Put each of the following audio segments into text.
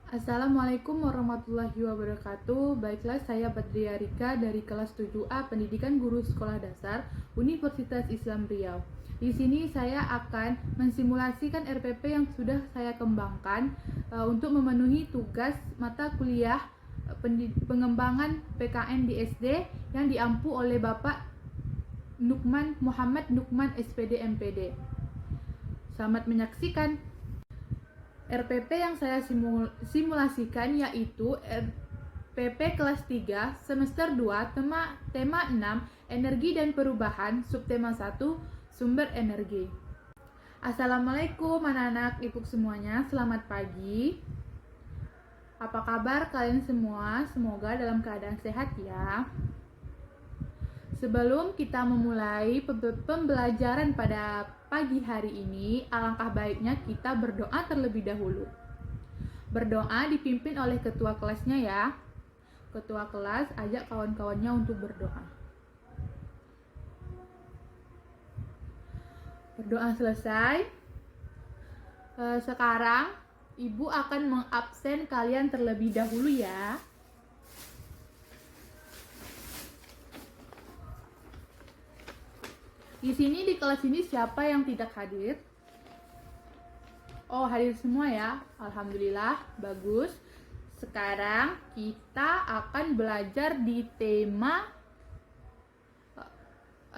Assalamualaikum warahmatullahi wabarakatuh. Baiklah, saya Badria Rika dari kelas 7A Pendidikan Guru Sekolah Dasar Universitas Islam Riau. Di sini saya akan mensimulasikan RPP yang sudah saya kembangkan untuk memenuhi tugas mata kuliah pengembangan PKN di SD yang diampu oleh Bapak Nukman Muhammad Nukman SPD MPD. Selamat menyaksikan. RPP yang saya simulasikan yaitu RPP kelas 3 semester 2 tema 6 energi dan perubahan, subtema 1 sumber energi. Assalamualaikum anak-anak ibu semuanya, selamat pagi. Apa kabar kalian semua? Semoga dalam keadaan sehat ya. Sebelum kita memulai pembelajaran pada pagi hari ini, alangkah baiknya kita berdoa terlebih dahulu. Berdoa dipimpin oleh ketua kelasnya ya. Ketua kelas ajak kawan-kawannya untuk berdoa. Berdoa selesai. Sekarang ibu akan mengabsen kalian terlebih dahulu ya. Di sini di kelas ini siapa yang tidak hadir? Oh, hadir semua ya. Alhamdulillah, bagus. Sekarang kita akan belajar di tema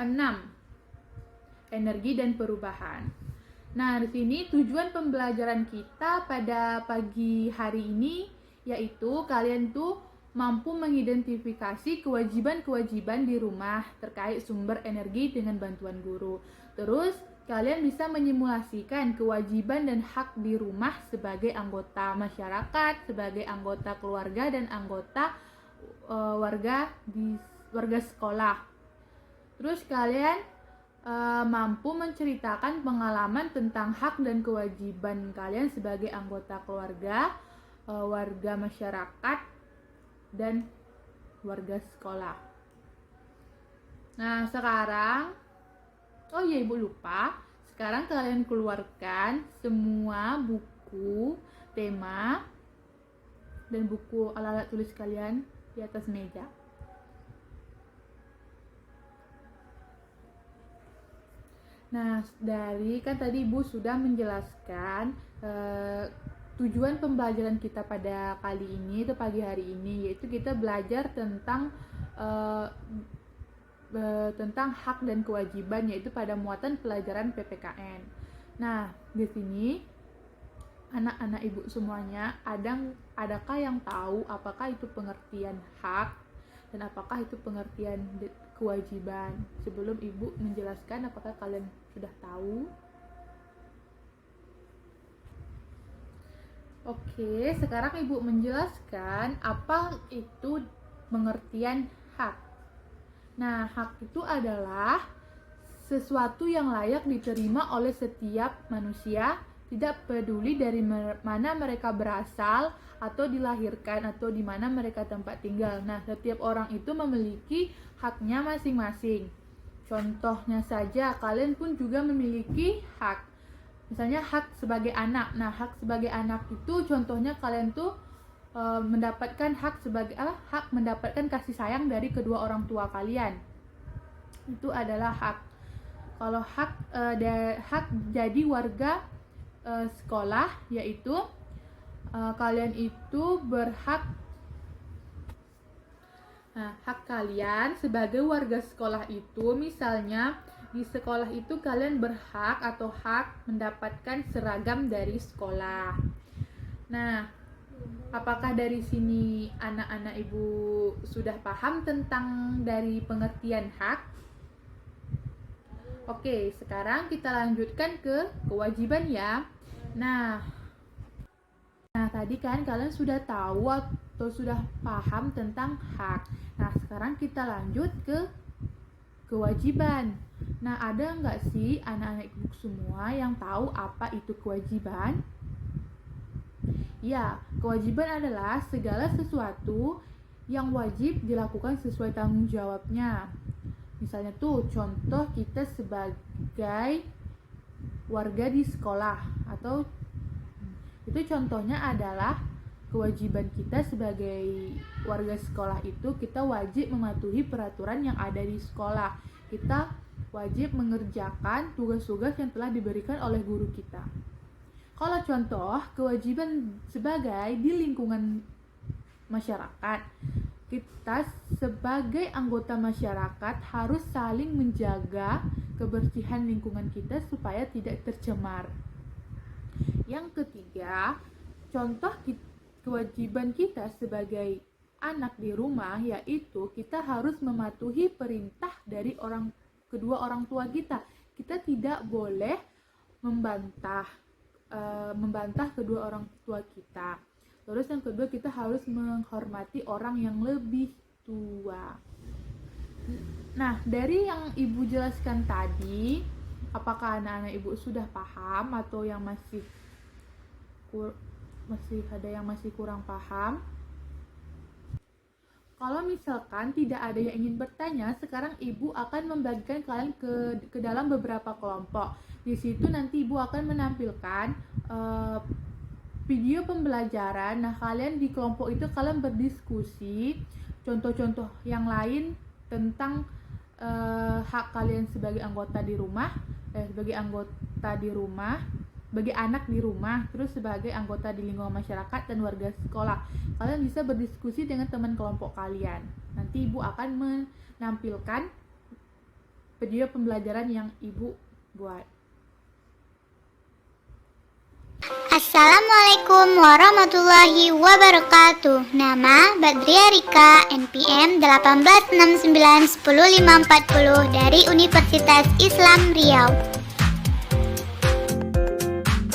6. Energi dan perubahan. Nah, di sini tujuan pembelajaran kita pada pagi hari ini yaitu kalian tuh mampu mengidentifikasi kewajiban-kewajiban di rumah terkait sumber energi dengan bantuan guru. Terus, kalian bisa menyimulasikan kewajiban dan hak di rumah sebagai anggota masyarakat, sebagai anggota keluarga dan anggota warga sekolah. Terus kalian mampu menceritakan pengalaman tentang hak dan kewajiban kalian sebagai anggota keluarga, warga masyarakat, dan warga sekolah. Nah, sekarang oh iya ibu lupa, sekarang kalian keluarkan semua buku tema dan buku alat-alat tulis kalian di atas meja. Nah, dari kan tadi ibu sudah menjelaskan tujuan pembelajaran kita pada kali ini atau pagi hari ini, yaitu kita belajar tentang hak dan kewajiban, yaitu pada muatan pelajaran PPKN. Nah, di sini anak-anak ibu semuanya adakah yang tahu apakah itu pengertian hak dan apakah itu pengertian kewajiban? Sebelum ibu menjelaskan, apakah kalian sudah tahu? Oke, sekarang ibu menjelaskan apa itu pengertian hak. Nah, hak itu adalah sesuatu yang layak diterima oleh setiap manusia, tidak peduli dari mana mereka berasal atau dilahirkan atau di mana mereka tempat tinggal. Nah, setiap orang itu memiliki haknya masing-masing. Contohnya saja, kalian pun juga memiliki hak. Misalnya hak sebagai anak. Nah, hak sebagai anak itu contohnya kalian tuh mendapatkan hak mendapatkan kasih sayang dari kedua orang tua kalian. Itu adalah hak. Kalau hak jadi warga sekolah, yaitu kalian itu berhak. Nah, hak kalian sebagai warga sekolah itu misalnya di sekolah itu kalian berhak atau hak mendapatkan seragam dari sekolah. Nah, apakah dari sini anak-anak ibu sudah paham tentang dari pengertian hak? Oke, sekarang kita lanjutkan ke kewajiban ya. Nah, tadi kan kalian sudah tahu atau sudah paham tentang hak. Nah, sekarang kita lanjut ke kewajiban. Nah, ada nggak sih anak-anak ibu semua yang tahu apa itu kewajiban? Ya, kewajiban adalah segala sesuatu yang wajib dilakukan sesuai tanggung jawabnya. Misalnya tuh, contoh kita sebagai warga di sekolah, atau itu contohnya adalah kewajiban kita sebagai warga sekolah itu kita wajib mematuhi peraturan yang ada di sekolah. Kita wajib mengerjakan tugas-tugas yang telah diberikan oleh guru kita. Kalau contoh kewajiban sebagai di lingkungan masyarakat, kita sebagai anggota masyarakat harus saling menjaga kebersihan lingkungan kita supaya tidak tercemar. Yang ketiga, contoh kewajiban kita sebagai anak di rumah yaitu kita harus mematuhi perintah dari kedua orang tua kita. Kita tidak boleh membantah kedua orang tua kita. Terus yang kedua, kita harus menghormati orang yang lebih tua. Nah, dari yang Ibu jelaskan tadi, apakah anak-anak Ibu sudah paham atau yang masih ada yang masih kurang paham? Kalau misalkan tidak ada yang ingin bertanya, sekarang Ibu akan membagikan kalian ke dalam beberapa kelompok. Di situ nanti Ibu akan menampilkan video pembelajaran. Nah, kalian di kelompok itu kalian berdiskusi contoh-contoh yang lain tentang hak kalian sebagai anggota di rumah, sebagai anak di rumah, terus sebagai anggota di lingkungan masyarakat dan warga sekolah. Kalian bisa berdiskusi dengan teman kelompok kalian. Nanti Ibu akan menampilkan video pembelajaran yang Ibu buat. Assalamualaikum warahmatullahi wabarakatuh. Nama Badria Rika, NPM 186910540 dari Universitas Islam Riau.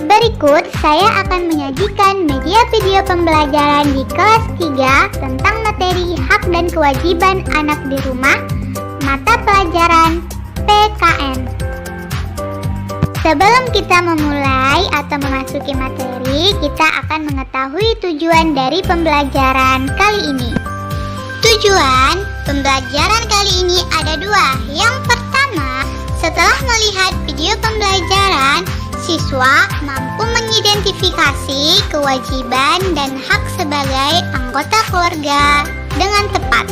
Berikut saya akan menyajikan media video pembelajaran di kelas 3 tentang materi hak dan kewajiban anak di rumah, mata pelajaran PKN. Sebelum kita memulai atau memasuki materi, kita akan mengetahui tujuan dari pembelajaran kali ini. Tujuan pembelajaran kali ini ada dua. Yang pertama, setelah melihat video pembelajaran, siswa mampu mengidentifikasi kewajiban dan hak sebagai anggota keluarga dengan tepat.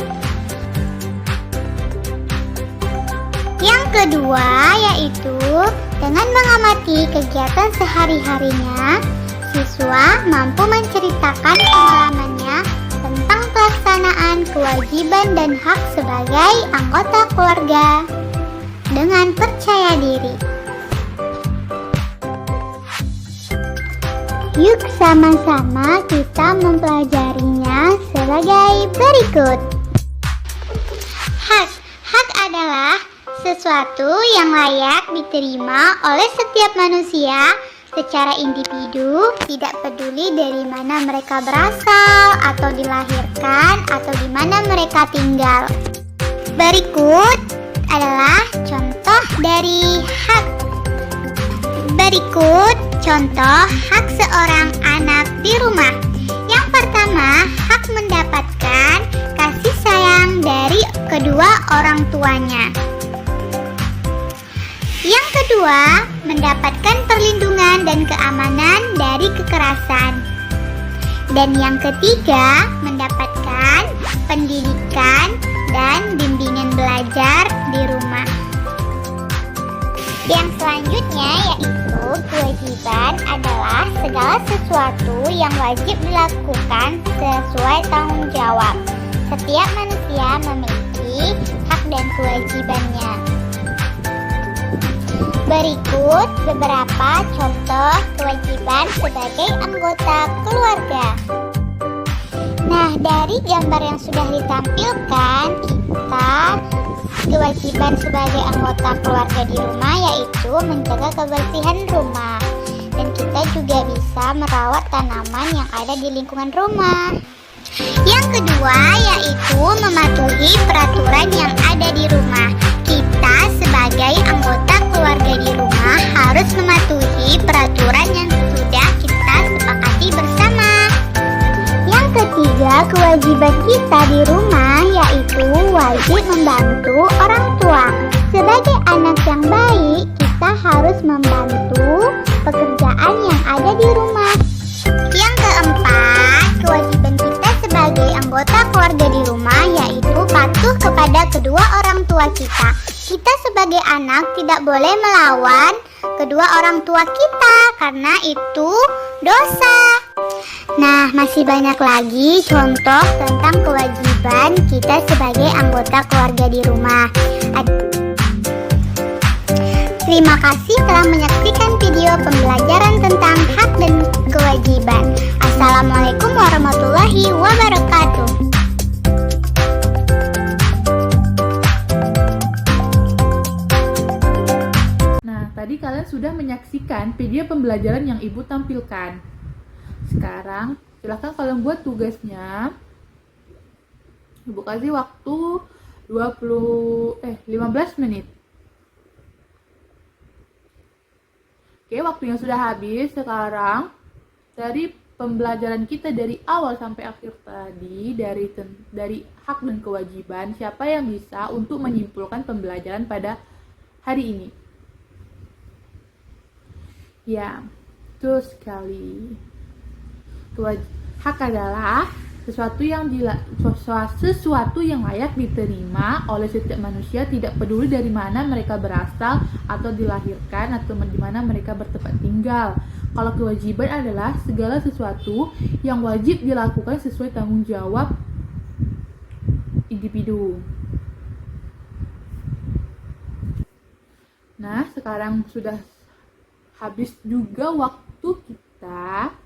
Yang kedua yaitu dengan mengamati kegiatan sehari-harinya, siswa mampu menceritakan pengalamannya tentang pelaksanaan kewajiban dan hak sebagai anggota keluarga dengan percaya diri. Yuk sama-sama kita mempelajarinya sebagai berikut. Hak adalah sesuatu yang layak diterima oleh setiap manusia secara individu, tidak peduli dari mana mereka berasal atau dilahirkan atau di mana mereka tinggal. Berikut adalah contoh dari hak. Berikut contoh hak seorang anak di rumah. Yang pertama, hak mendapatkan kasih sayang dari kedua orang tuanya. Yang kedua, mendapatkan perlindungan dan keamanan dari kekerasan. Dan yang ketiga, mendapatkan pendidikan dan bimbingan belajar di rumah. Yang selanjutnya yaitu kewajiban adalah segala sesuatu yang wajib dilakukan sesuai tanggung jawab. Setiap manusia memiliki hak dan kewajibannya. Berikut beberapa contoh kewajiban sebagai anggota keluarga. Nah, dari gambar yang sudah ditampilkan, kewajiban sebagai anggota keluarga di rumah yaitu menjaga kebersihan rumah. Dan kita juga bisa merawat tanaman yang ada di lingkungan rumah. Yang kedua yaitu mematuhi peraturan yang ada di rumah. Kita sebagai anggota keluarga di rumah harus mematuhi peraturan yang sudah kita sepakati bersama. Yang ketiga, kewajiban kita di rumah yaitu wajib membantu orang tua. Sebagai anak yang baik, kita harus membantu pekerjaan yang ada di rumah. Yang keempat, kepada kedua orang tua kita. Kita sebagai anak tidak boleh melawan kedua orang tua kita karena itu dosa. Nah, masih banyak lagi contoh tentang kewajiban kita sebagai anggota keluarga di rumah. Terima kasih telah menyaksikan video pembelajaran tentang hak dan kewajiban. Assalamualaikum warahmatullahi wabarakatuh. Nah, tadi kalian sudah menyaksikan video pembelajaran yang Ibu tampilkan. Sekarang, silahkan kalian buat tugasnya. Ibu kasih waktu 15 menit. Oke, waktunya sudah habis. Sekarang dari pembelajaran kita dari awal sampai akhir tadi, dari hak dan kewajiban, siapa yang bisa untuk menyimpulkan pembelajaran pada hari ini? Ya, betul sekali. Hak adalah sesuatu yang layak diterima oleh setiap manusia, tidak peduli dari mana mereka berasal atau dilahirkan atau di mana mereka bertempat tinggal. Kalau kewajiban adalah segala sesuatu yang wajib dilakukan sesuai tanggung jawab individu. Nah, sekarang sudah habis juga waktu kita.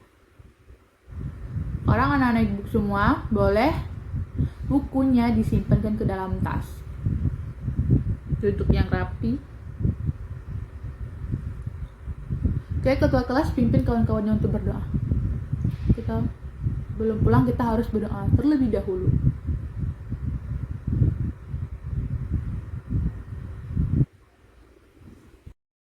Orang anak-anak ibu semua, boleh bukunya disimpankan ke dalam tas. Duduk yang rapi. Oke, ketua kelas pimpin kawan-kawannya untuk berdoa. Kita belum pulang, kita harus berdoa terlebih dahulu.